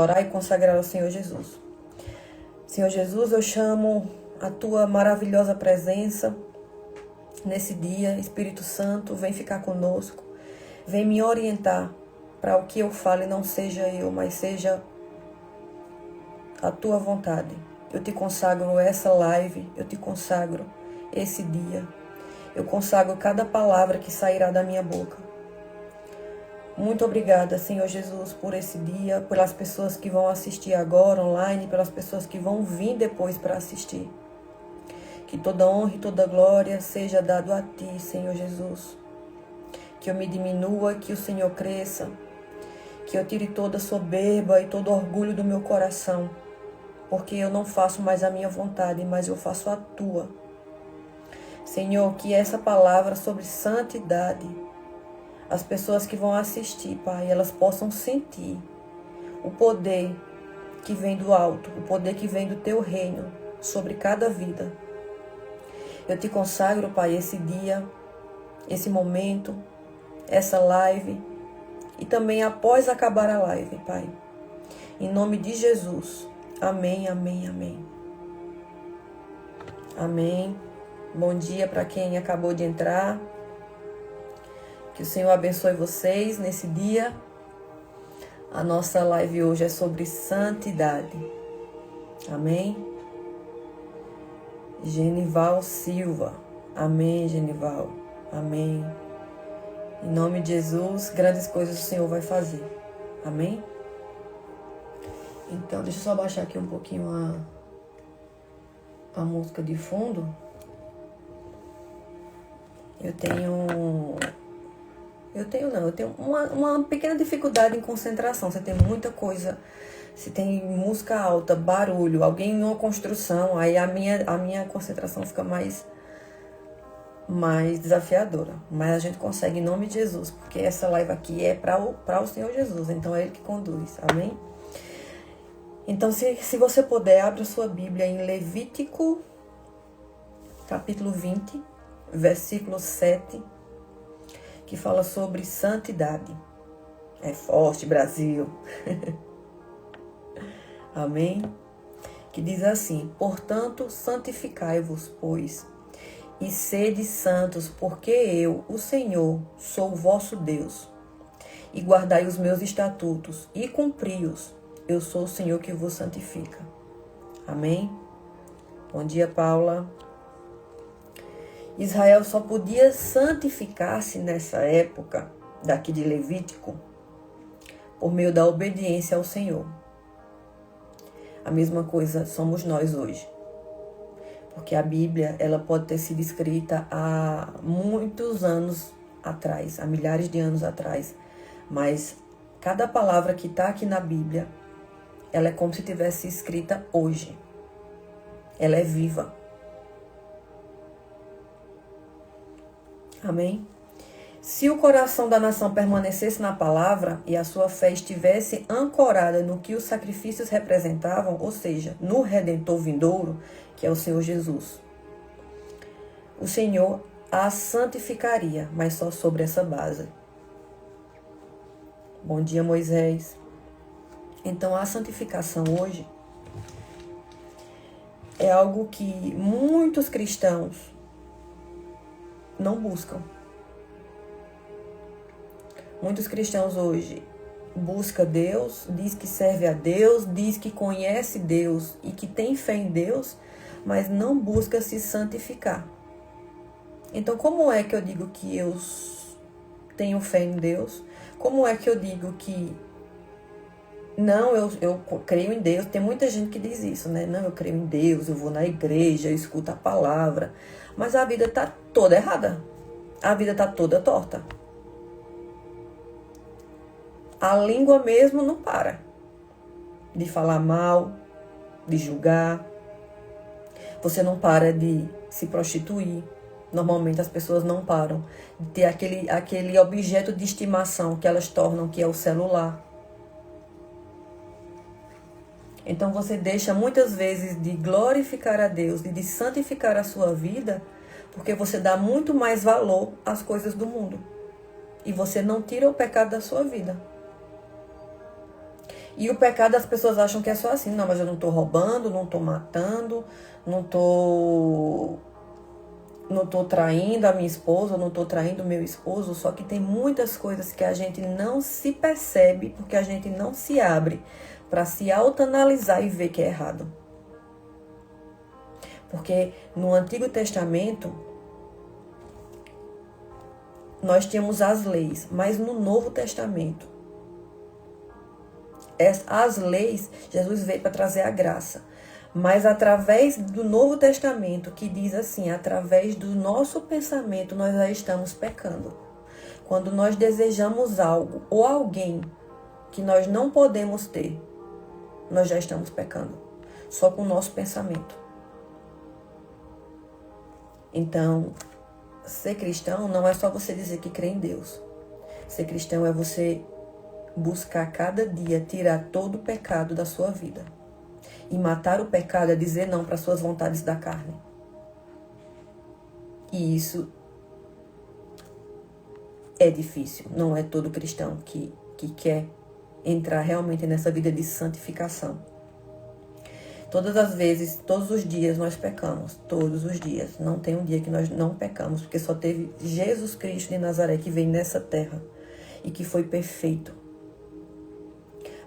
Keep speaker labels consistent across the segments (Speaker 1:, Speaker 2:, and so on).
Speaker 1: Orar e consagrar ao Senhor Jesus. Senhor Jesus, eu chamo a Tua maravilhosa presença nesse dia. Espírito Santo, vem ficar conosco. Vem me orientar para o que eu falo e não seja eu, mas seja a Tua vontade. Eu te consagro essa live, eu te consagro esse dia. Eu consagro cada palavra que sairá da minha boca. Muito obrigada, Senhor Jesus, por esse dia, pelas pessoas que vão assistir agora online, pelas pessoas que vão vir depois para assistir. Que toda honra e toda glória seja dado a Ti, Senhor Jesus. Que eu me diminua, que o Senhor cresça. Que eu tire toda soberba e todo orgulho do meu coração. Porque eu não faço mais a minha vontade, mas eu faço a Tua. Senhor, que essa palavra sobre santidade, as pessoas que vão assistir, Pai, elas possam sentir o poder que vem do alto, o poder que vem do Teu reino sobre cada vida. Eu te consagro, Pai, esse dia, esse momento, essa live e também após acabar a live, Pai. Em nome de Jesus. Amém, amém, amém. Amém. Bom dia para quem acabou de entrar. Que o Senhor abençoe vocês nesse dia. A nossa live hoje é sobre santidade. Amém? Genival Silva. Amém, Genival. Amém. Em nome de Jesus, grandes coisas o Senhor vai fazer. Amém? Então, deixa eu só baixar aqui um pouquinho a música de fundo. Eu tenho uma pequena dificuldade em concentração. Você tem muita coisa, se tem música alta, barulho, alguém em uma construção, aí a minha concentração fica mais desafiadora. Mas a gente consegue em nome de Jesus, porque essa live aqui é para o Senhor Jesus, então é Ele que conduz, amém? Então, se você puder, abra sua Bíblia em Levítico, capítulo 20, versículo 7, que fala sobre santidade. É forte, Brasil. Amém? Que diz assim: portanto, santificai-vos, pois, e sede santos, porque eu, o Senhor, sou o vosso Deus. E guardai os meus estatutos, e cumpri-os. Eu sou o Senhor que vos santifica. Amém? Bom dia, Paula. Israel só podia santificar-se nessa época, daqui de Levítico, por meio da obediência ao Senhor. A mesma coisa somos nós hoje. Porque a Bíblia, ela pode ter sido escrita há muitos anos atrás, há milhares de anos atrás. Mas cada palavra que está aqui na Bíblia, ela é como se tivesse escrita hoje. Ela é viva. Amém? Se o coração da nação permanecesse na palavra e a sua fé estivesse ancorada no que os sacrifícios representavam, ou seja, no Redentor vindouro, que é o Senhor Jesus, o Senhor a santificaria, mas só sobre essa base. Bom dia, Moisés. Então, a santificação hoje é algo que muitos cristãos não buscam. Muitos cristãos hoje buscam Deus, diz que serve a Deus, diz que conhece Deus e que tem fé em Deus, mas não busca se santificar. Então, como é que eu digo que eu tenho fé em Deus? Como é que eu digo que não, eu creio em Deus? Tem muita gente que diz isso, né? Não, eu creio em Deus, eu vou na igreja, eu escuto a palavra, mas a vida está toda errada. A vida está toda torta. A língua mesmo não para de falar mal, de julgar. Você não para de se prostituir. Normalmente as pessoas não param de ter aquele objeto de estimação que elas tornam, que é o celular. Então você deixa muitas vezes de glorificar a Deus, de santificar a sua vida, porque você dá muito mais valor às coisas do mundo. E você não tira o pecado da sua vida. E o pecado as pessoas acham que é só assim. Não, mas eu não tô roubando, não tô matando, não tô traindo a minha esposa, não tô traindo o meu esposo. Só que tem muitas coisas que a gente não se percebe porque a gente não se abre para se autoanalisar e ver que é errado. Porque no Antigo Testamento nós tínhamos as leis, mas no Novo Testamento as leis, Jesus veio para trazer a graça. Mas através do Novo Testamento, que diz assim, através do nosso pensamento, nós já estamos pecando. Quando nós desejamos algo ou alguém que nós não podemos ter, nós já estamos pecando. Só com o nosso pensamento. Então, ser cristão não é só você dizer que crê em Deus. Ser cristão é você buscar cada dia tirar todo o pecado da sua vida. E matar o pecado é dizer não para as suas vontades da carne. E isso é difícil. Não é todo cristão que quer entrar realmente nessa vida de santificação. Todas as vezes, todos os dias nós pecamos. Todos os dias. Não tem um dia que nós não pecamos. Porque só teve Jesus Cristo de Nazaré que veio nessa terra. E que foi perfeito.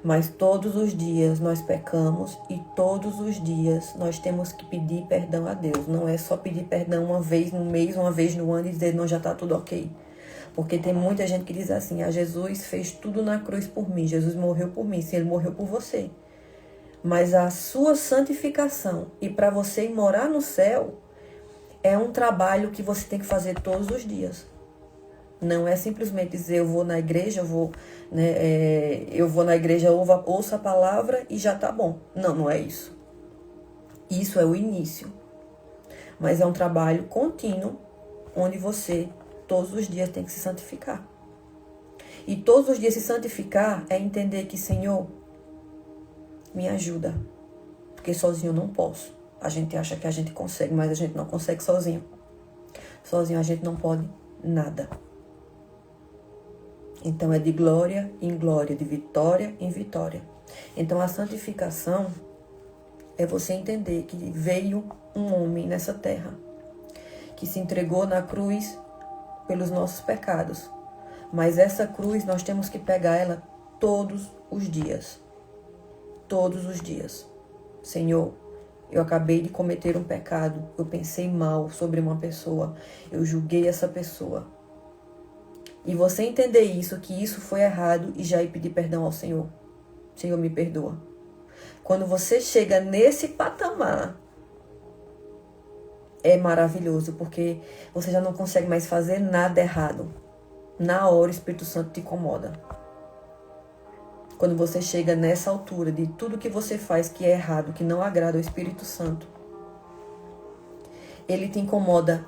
Speaker 1: Mas todos os dias nós pecamos e todos os dias nós temos que pedir perdão a Deus. Não é só pedir perdão uma vez no mês, uma vez no ano e dizer, não, já está tudo ok. Porque tem muita gente que diz assim, Jesus fez tudo na cruz por mim, Jesus morreu por mim, sim, ele morreu por você. Mas a sua santificação e para você ir morar no céu é um trabalho que você tem que fazer todos os dias. Não é simplesmente dizer, eu vou na igreja, eu vou na igreja, ouço a palavra e já tá bom. Não, não é isso. Isso é o início. Mas é um trabalho contínuo, onde você, todos os dias, tem que se santificar. E todos os dias se santificar é entender que, Senhor, me ajuda. Porque sozinho eu não posso. A gente acha que a gente consegue, mas a gente não consegue sozinho. Sozinho a gente não pode nada. Então é de glória em glória, de vitória em vitória. Então a santificação é você entender que veio um homem nessa terra, que se entregou na cruz pelos nossos pecados. Mas essa cruz nós temos que pegar ela todos os dias. Todos os dias. Senhor, eu acabei de cometer um pecado, eu pensei mal sobre uma pessoa, eu julguei essa pessoa. E você entender isso, que isso foi errado e já ir pedir perdão ao Senhor. Senhor, me perdoa. Quando você chega nesse patamar, é maravilhoso, porque você já não consegue mais fazer nada errado. Na hora o Espírito Santo te incomoda. Quando você chega nessa altura de tudo que você faz que é errado, que não agrada ao Espírito Santo, ele te incomoda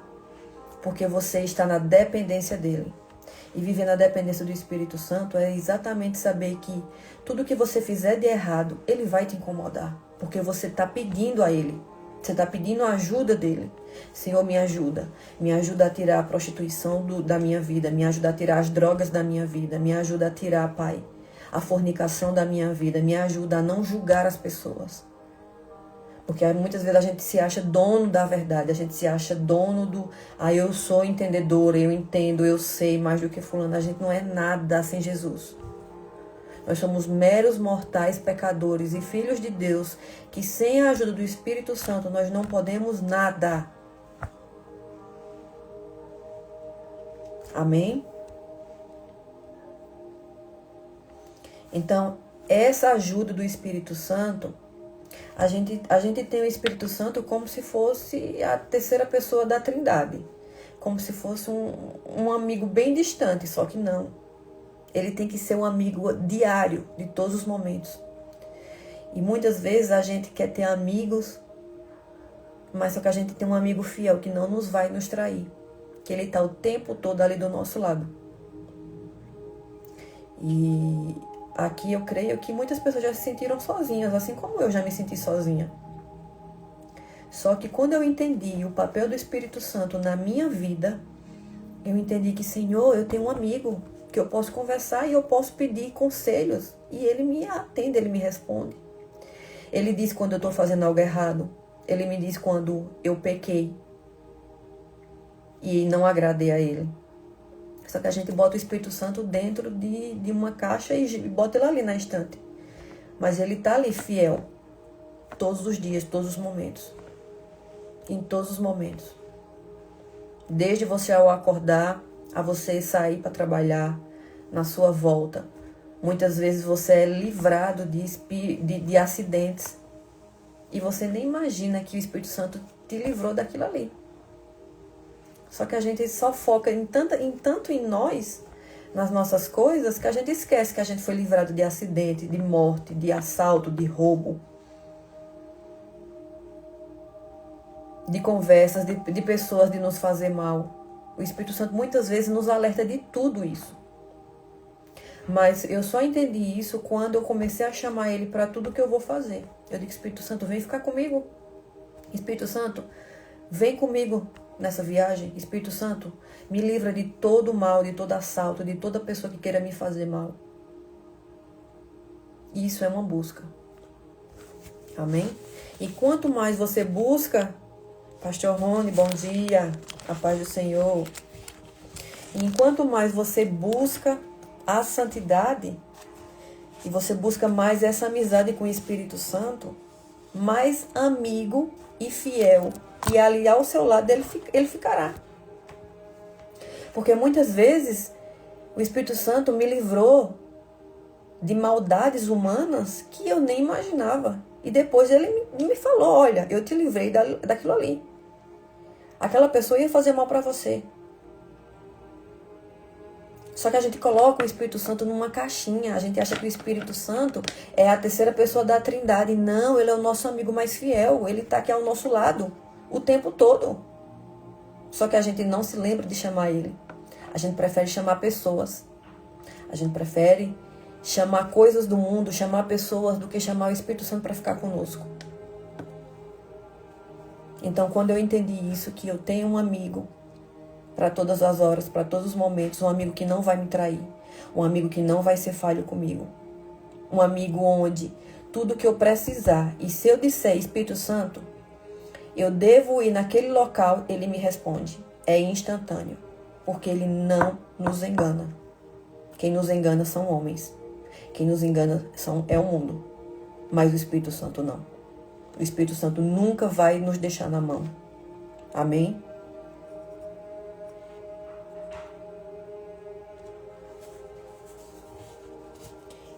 Speaker 1: porque você está na dependência dele. E viver na dependência do Espírito Santo é exatamente saber que tudo que você fizer de errado, ele vai te incomodar. Porque você está pedindo a ele. Você está pedindo a ajuda dele. Senhor, me ajuda. Me ajuda a tirar a prostituição da minha vida. Me ajuda a tirar as drogas da minha vida. Me ajuda a tirar, Pai, a fornicação da minha vida. Me ajuda a não julgar as pessoas. Porque muitas vezes a gente se acha dono da verdade, a gente se acha dono do... eu sou entendedora, eu entendo, eu sei mais do que fulano. A gente não é nada sem Jesus. Nós somos meros mortais pecadores e filhos de Deus, que sem a ajuda do Espírito Santo nós não podemos nada. Amém? Então, essa ajuda do Espírito Santo... A gente tem o Espírito Santo como se fosse a terceira pessoa da Trindade. Como se fosse um amigo bem distante, só que não. Ele tem que ser um amigo diário, de todos os momentos. E muitas vezes a gente quer ter amigos, mas só que a gente tem um amigo fiel que não nos vai nos trair. Que ele está o tempo todo ali do nosso lado. E... aqui eu creio que muitas pessoas já se sentiram sozinhas, assim como eu já me senti sozinha. Só que quando eu entendi o papel do Espírito Santo na minha vida, eu entendi que, Senhor, eu tenho um amigo que eu posso conversar e eu posso pedir conselhos. E ele me atende, ele me responde. Ele diz quando eu estou fazendo algo errado. Ele me diz quando eu pequei e não agradei a ele. Só que a gente bota o Espírito Santo dentro de uma caixa e bota ele ali na estante. Mas ele está ali fiel. Todos os dias, todos os momentos. Em todos os momentos. Desde você ao acordar, a você sair para trabalhar, na sua volta. Muitas vezes você é livrado de acidentes. E você nem imagina que o Espírito Santo te livrou daquilo ali. Só que a gente só foca tanto em nós, nas nossas coisas, que a gente esquece que a gente foi livrado de acidente, de morte, de assalto, de roubo. De conversas, de pessoas de nos fazer mal. O Espírito Santo muitas vezes nos alerta de tudo isso. Mas eu só entendi isso quando eu comecei a chamar ele para tudo que eu vou fazer. Eu digo, Espírito Santo, vem ficar comigo. Espírito Santo, vem comigo nessa viagem. Espírito Santo, me livra de todo mal, de todo assalto, de toda pessoa que queira me fazer mal. Isso é uma busca. Amém? E quanto mais você busca, Pastor Rony, bom dia, a paz do Senhor. E enquanto mais você busca a santidade, e você busca mais essa amizade com o Espírito Santo, mais amigo e fiel e ali ao seu lado ele ficará. Porque muitas vezes o Espírito Santo me livrou de maldades humanas que eu nem imaginava. E depois ele me falou, olha, eu te livrei daquilo ali. Aquela pessoa ia fazer mal para você. Só que a gente coloca o Espírito Santo numa caixinha. A gente acha que o Espírito Santo é a terceira pessoa da Trindade. Não, ele é o nosso amigo mais fiel. Ele está aqui ao nosso lado o tempo todo. Só que a gente não se lembra de chamar ele. A gente prefere chamar pessoas. A gente prefere chamar coisas do mundo, chamar pessoas, do que chamar o Espírito Santo para ficar conosco. Então, quando eu entendi isso, que eu tenho um amigo para todas as horas, para todos os momentos, um amigo que não vai me trair, um amigo que não vai ser falho comigo, um amigo onde tudo que eu precisar, e se eu disser Espírito Santo, eu devo ir naquele local, ele me responde. É instantâneo, porque ele não nos engana. Quem nos engana são homens. Quem nos engana é o mundo. Mas o Espírito Santo não. O Espírito Santo nunca vai nos deixar na mão. Amém?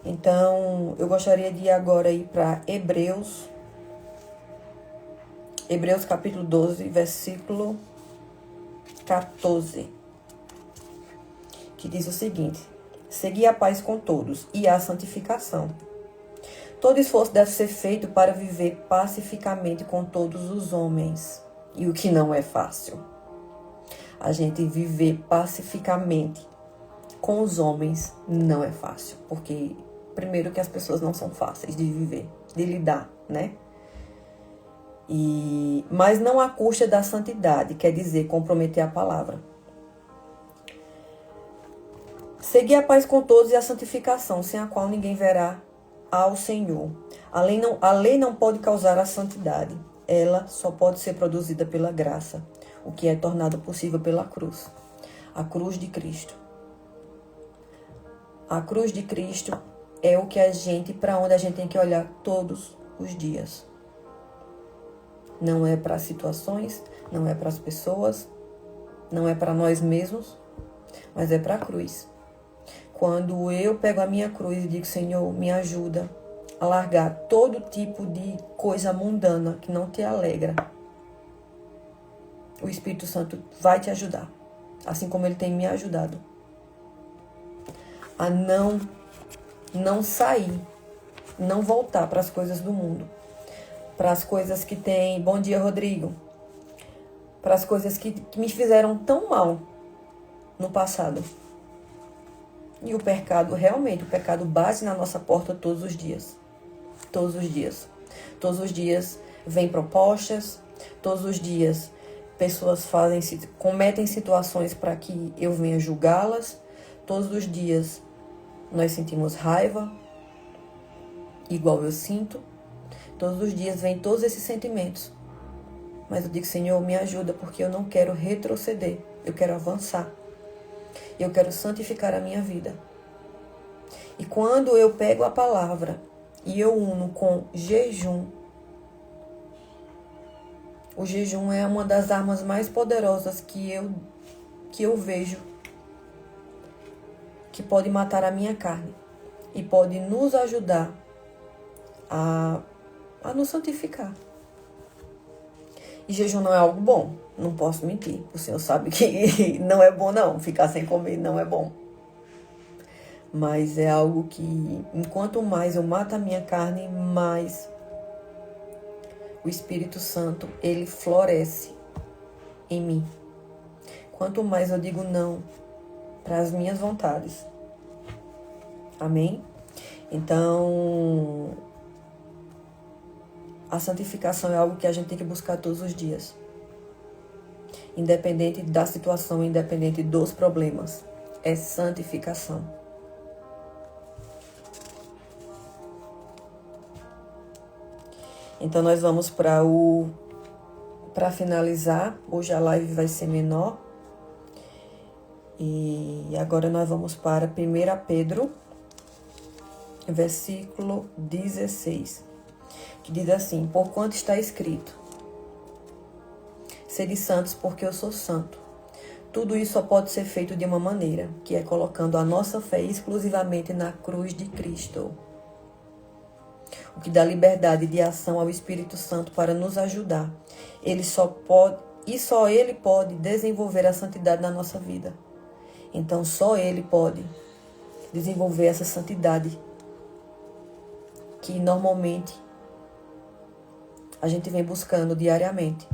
Speaker 1: Então, eu gostaria de ir agora para Hebreus capítulo 12, versículo 14. Que diz o seguinte: segui a paz com todos e a santificação. Todo esforço deve ser feito para viver pacificamente com todos os homens. E o que não é fácil. A gente viver pacificamente com os homens não é fácil. Porque, primeiro, que as pessoas não são fáceis de viver, de lidar, né? Mas não à custa da santidade, quer dizer, comprometer a palavra. Seguir a paz com todos e a santificação, sem a qual ninguém verá ao Senhor. A lei não pode causar a santidade. Ela só pode ser produzida pela graça, o que é tornado possível pela cruz. A cruz de Cristo. A cruz de Cristo é o que para onde a gente tem que olhar todos os dias. Não é para as situações, não é para as pessoas, não é para nós mesmos, mas é para a cruz. Quando eu pego a minha cruz e digo, Senhor, me ajuda a largar todo tipo de coisa mundana que não te alegra, o Espírito Santo vai te ajudar, assim como ele tem me ajudado a não sair, não voltar para as coisas do mundo, para as coisas que tem, bom dia Rodrigo, para as coisas que me fizeram tão mal no passado. E o pecado bate na nossa porta todos os dias. Todos os dias. Todos os dias vem propostas, todos os dias pessoas cometem situações para que eu venha julgá-las, Todos os dias nós sentimos raiva, igual eu sinto. Todos os dias vem todos esses sentimentos. Mas eu digo, Senhor, me ajuda, porque eu não quero retroceder. Eu quero avançar. Eu quero santificar a minha vida. E quando eu pego a palavra e eu uno com jejum, o jejum é uma das armas mais poderosas que eu vejo, que pode matar a minha carne e pode nos ajudar a nos santificar. E jejum não é algo bom, não posso mentir. O Senhor sabe que não é bom não, ficar sem comer não é bom. Mas é algo que, enquanto mais eu mato a minha carne, mais o Espírito Santo, ele floresce em mim. Quanto mais eu digo não para as minhas vontades. Amém? Então, a santificação é algo que a gente tem que buscar todos os dias. Independente da situação, independente dos problemas. É santificação. Então, nós vamos para finalizar. Hoje a live vai ser menor. E agora nós vamos para 1 Pedro, versículo 16. Que diz assim: porquanto está escrito: sede santos, porque eu sou santo. Tudo isso só pode ser feito de uma maneira, que é colocando a nossa fé exclusivamente na cruz de Cristo. O que dá liberdade de ação ao Espírito Santo para nos ajudar. Só Ele pode desenvolver a santidade na nossa vida. Então só Ele pode desenvolver essa santidade que normalmente a gente vem buscando diariamente.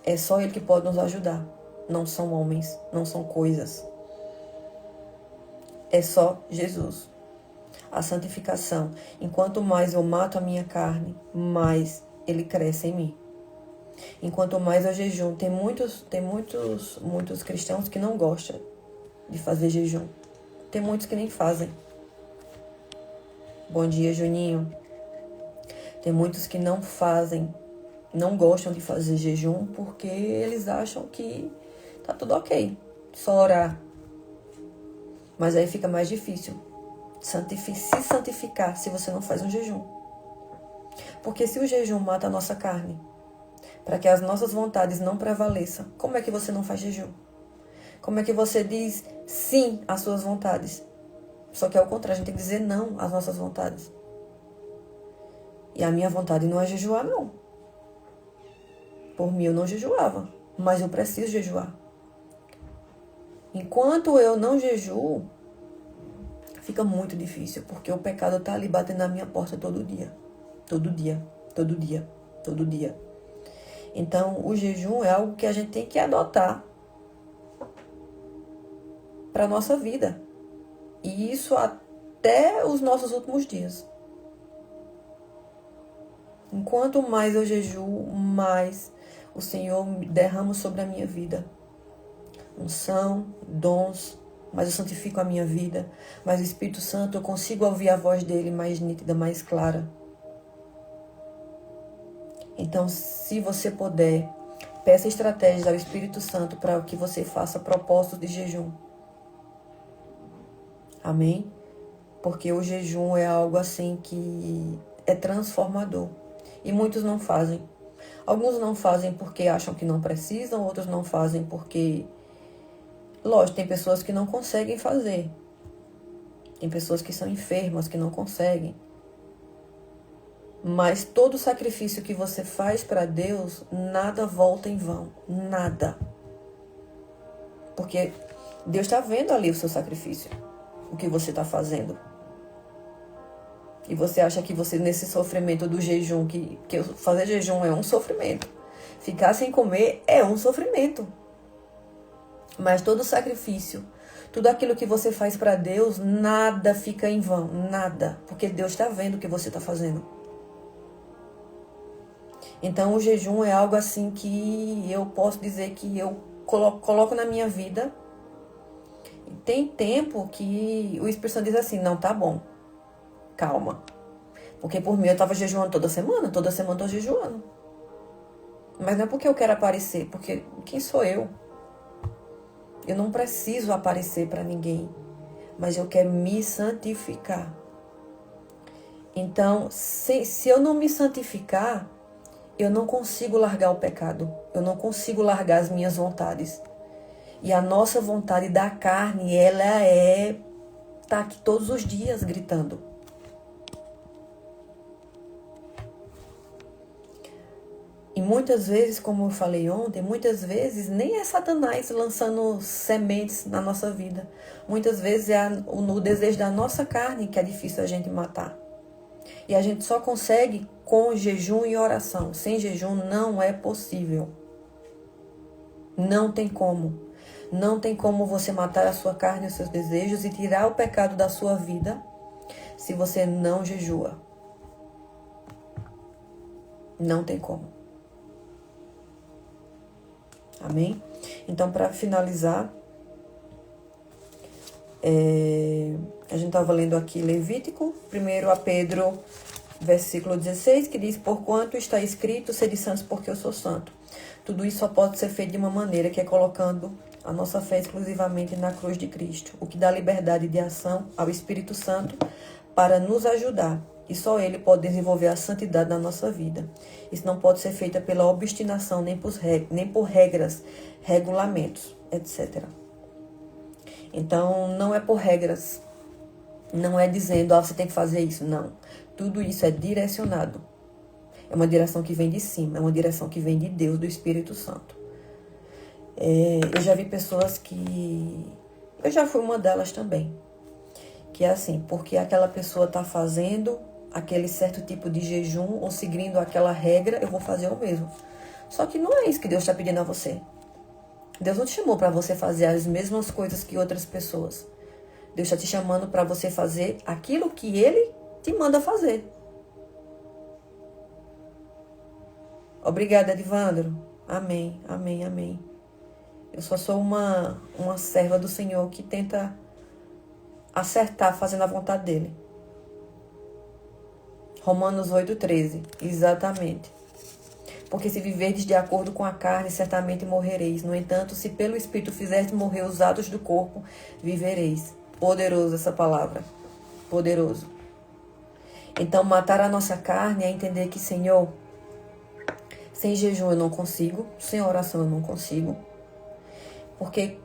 Speaker 1: É só Ele que pode nos ajudar. Não são homens, não são coisas. É só Jesus. A santificação. Enquanto mais eu mato a minha carne, mais ele cresce em mim. Enquanto mais eu jejum, tem muitos cristãos que não gostam de fazer jejum. Tem muitos que nem fazem. Bom dia, Juninho. Tem muitos que não fazem, não gostam de fazer jejum porque eles acham que tá tudo ok, só orar. Mas aí fica mais difícil se santificar se você não faz um jejum. Porque se o jejum mata a nossa carne, para que as nossas vontades não prevaleçam, como é que você não faz jejum? Como é que você diz sim às suas vontades? Só que é o contrário, a gente tem que dizer não às nossas vontades. E a minha vontade não é jejuar, não. Por mim eu não jejuava, mas eu preciso jejuar. Enquanto eu não jejuo, fica muito difícil, porque o pecado está ali batendo na minha porta todo dia. Todo dia, todo dia, todo dia. Então, o jejum é algo que a gente tem que adotar para a nossa vida. E isso até os nossos últimos dias. Enquanto mais eu jejuo, mais o Senhor derrama sobre a minha vida unção, dons, mas eu santifico a minha vida. Mas o Espírito Santo, eu consigo ouvir a voz dele mais nítida, mais clara. Então, se você puder, peça estratégias ao Espírito Santo para que você faça propósitos de jejum. Amém? Porque o jejum é algo assim que é transformador. E muitos não fazem. Alguns não fazem porque acham que não precisam, outros não fazem porque... Lógico, tem pessoas que não conseguem fazer. Tem pessoas que são enfermas, que não conseguem. Mas todo sacrifício que você faz para Deus, nada volta em vão. Nada. Porque Deus está vendo ali o seu sacrifício. O que você está fazendo. E você acha que você, nesse sofrimento do jejum, que fazer jejum é um sofrimento. Ficar sem comer é um sofrimento. Mas todo sacrifício, tudo aquilo que você faz para Deus, nada fica em vão, nada. Porque Deus está vendo o que você está fazendo. Então o jejum é algo assim que eu posso dizer que eu coloco na minha vida. Tem tempo que o Espírito Santo diz assim, não, tá bom, calma. Porque por mim eu tava jejuando toda semana eu tô jejuando. Mas não é porque eu quero aparecer, porque quem sou eu? Eu não preciso aparecer para ninguém, mas eu quero me santificar. Então, se eu não me santificar, eu não consigo largar o pecado. Eu não consigo largar as minhas vontades. E a nossa vontade da carne, ela tá aqui todos os dias gritando. E muitas vezes, como eu falei ontem, muitas vezes nem é Satanás lançando sementes na nossa vida. Muitas vezes é o desejo da nossa carne que é difícil a gente matar. E a gente só consegue com jejum e oração. Sem jejum não é possível. Não tem como. Não tem como você matar a sua carne e os seus desejos e tirar o pecado da sua vida se você não jejua. Não tem como. Amém? Então, para finalizar, a gente estava lendo aqui Levítico, 1 Pedro, versículo 16, que diz, porquanto está escrito, sede santos porque eu sou santo. Tudo isso só pode ser feito de uma maneira, que é colocando a nossa fé exclusivamente na cruz de Cristo, o que dá liberdade de ação ao Espírito Santo para nos ajudar. E só Ele pode desenvolver a santidade na nossa vida. Isso não pode ser feito pela obstinação, nem por regras, regulamentos, etc. Então, não é por regras. Não é dizendo, você tem que fazer isso. Não. Tudo isso é direcionado. É uma direção que vem de cima. É uma direção que vem de Deus, do Espírito Santo. Eu já vi pessoas que... Eu já fui uma delas também. Que é assim, porque aquela pessoa está fazendo aquele certo tipo de jejum ou seguindo aquela regra, eu vou fazer o mesmo. Só que não é isso que Deus está pedindo a você. Deus não te chamou para você fazer as mesmas coisas que outras pessoas. Deus está te chamando para você fazer aquilo que Ele te manda fazer. Obrigada, Edivandro. Amém, amém, amém. Eu só sou uma serva do Senhor que tenta acertar fazendo a vontade dEle. Romanos 8,13. Exatamente. Porque se viverdes de acordo com a carne, certamente morrereis. No entanto, se pelo Espírito fizerdes morrer os atos do corpo, vivereis. Poderoso essa palavra. Poderoso. Então, matar a nossa carne é entender que, Senhor, sem jejum eu não consigo, sem oração eu não consigo. Porque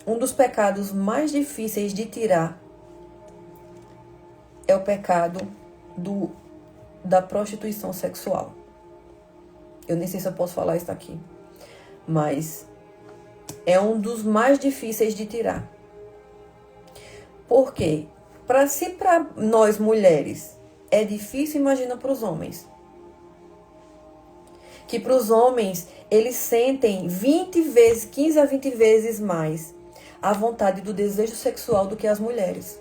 Speaker 1: um dos pecados mais difíceis de tirar é o pecado da prostituição sexual. Eu nem sei se eu posso falar isso aqui, mas é um dos mais difíceis de tirar. Por quê? Se para nós mulheres é difícil, imagina para os homens. Que para os homens, eles sentem 20 vezes, 15 a 20 vezes mais a vontade do desejo sexual do que as mulheres.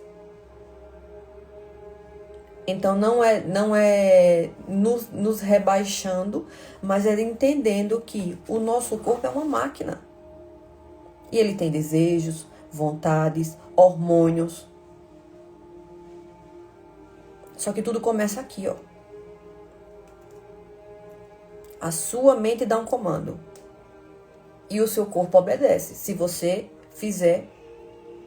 Speaker 1: Então, não é nos rebaixando, mas é entendendo que o nosso corpo é uma máquina. E ele tem desejos, vontades, hormônios. Só que tudo começa aqui, ó. A sua mente dá um comando. E o seu corpo obedece, se você fizer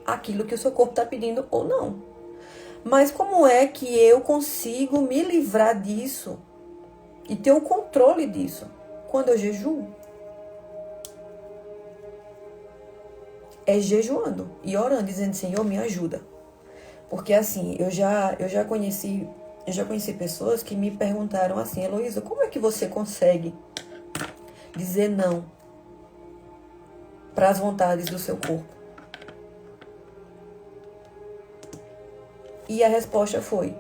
Speaker 1: aquilo que o seu corpo está pedindo ou não. Mas como é que eu consigo me livrar disso e ter o controle disso? Quando eu jejuo. É jejuando e orando, dizendo, Senhor, me ajuda. Porque assim, eu já conheci pessoas que me perguntaram assim, Heloísa, como é que você consegue dizer não para as vontades do seu corpo? E a resposta foi,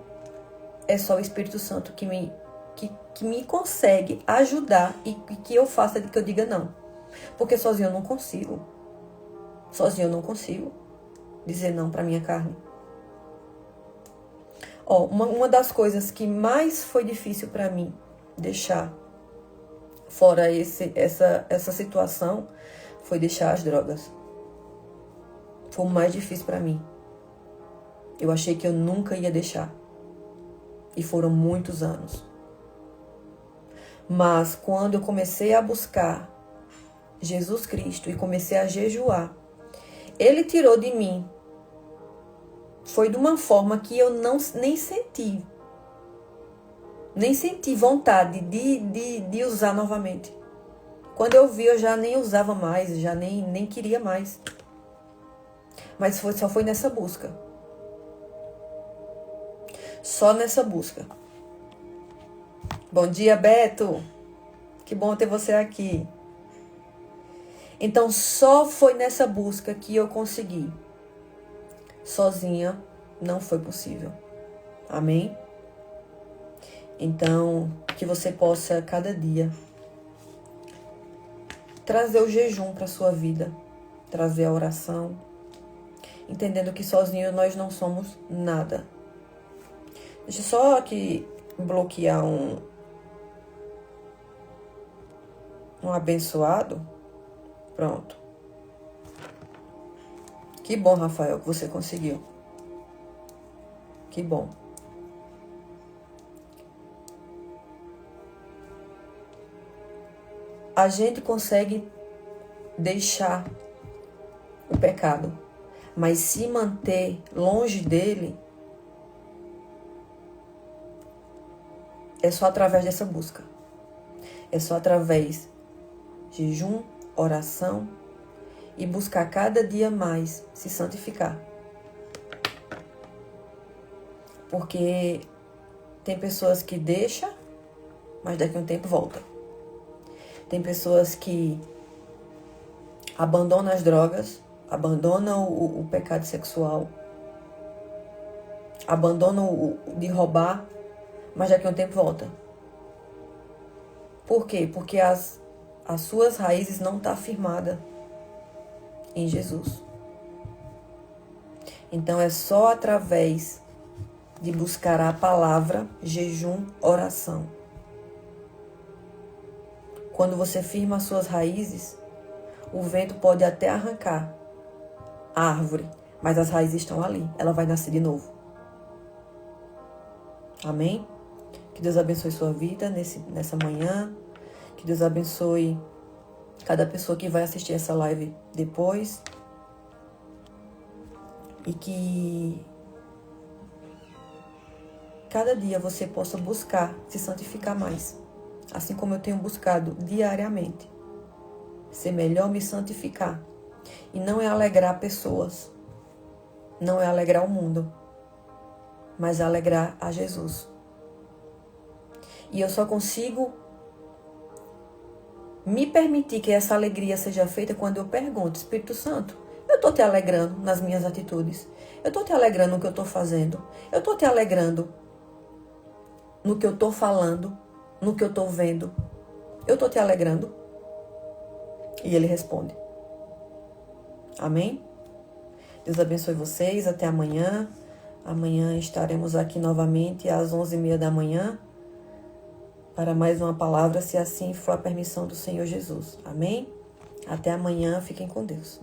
Speaker 1: é só o Espírito Santo que me consegue ajudar e que eu faça de que eu diga não. Porque sozinho eu não consigo. Sozinho eu não consigo dizer não para minha carne. Ó, uma das coisas que mais foi difícil para mim deixar fora essa situação foi deixar as drogas. Foi o mais difícil para mim. Eu achei que eu nunca ia deixar. E foram muitos anos. Mas quando eu comecei a buscar Jesus Cristo e comecei a jejuar, Ele tirou de mim. Foi de uma forma que eu nem senti. Nem senti vontade de usar novamente. Quando eu vi, eu já nem usava mais, já nem queria mais. Mas só foi nessa busca. Só nessa busca. Bom dia, Beto. Que bom ter você aqui. Então, só foi nessa busca que eu consegui. Sozinha não foi possível. Amém? Então, que você possa, cada dia, trazer o jejum para a sua vida. Trazer a oração. Entendendo que sozinho nós não somos nada. Deixa eu só aqui bloquear um abençoado. Pronto. Que bom, Rafael, que você conseguiu. Que bom. A gente consegue deixar o pecado, mas se manter longe dele é só através dessa busca. É só através de jejum, oração e buscar cada dia mais se santificar. Porque tem pessoas que deixam, mas daqui a um tempo volta. Tem pessoas que abandonam as drogas, abandonam o pecado sexual, abandonam de roubar, mas daqui a um tempo volta. Por quê? Porque as suas raízes não estão firmadas em Jesus. Então é só através de buscar a palavra, jejum, oração. Quando você firma as suas raízes, o vento pode até arrancar a árvore, mas as raízes estão ali. Ela vai nascer de novo. Amém? Que Deus abençoe sua vida nessa manhã. Que Deus abençoe cada pessoa que vai assistir essa live depois. E que cada dia você possa buscar se santificar mais. Assim como eu tenho buscado diariamente. Ser melhor, me santificar. E não é alegrar pessoas. Não é alegrar o mundo. Mas é alegrar a Jesus. E eu só consigo me permitir que essa alegria seja feita quando eu pergunto, Espírito Santo, eu estou te alegrando nas minhas atitudes? Eu estou te alegrando no que eu estou fazendo? Eu estou te alegrando no que eu estou falando? No que eu estou vendo? Eu estou te alegrando? E ele responde. Amém? Deus abençoe vocês. Até amanhã. Amanhã estaremos aqui novamente às 11h30 da manhã para mais uma palavra, se assim for a permissão do Senhor Jesus. Amém? Até amanhã. Fiquem com Deus.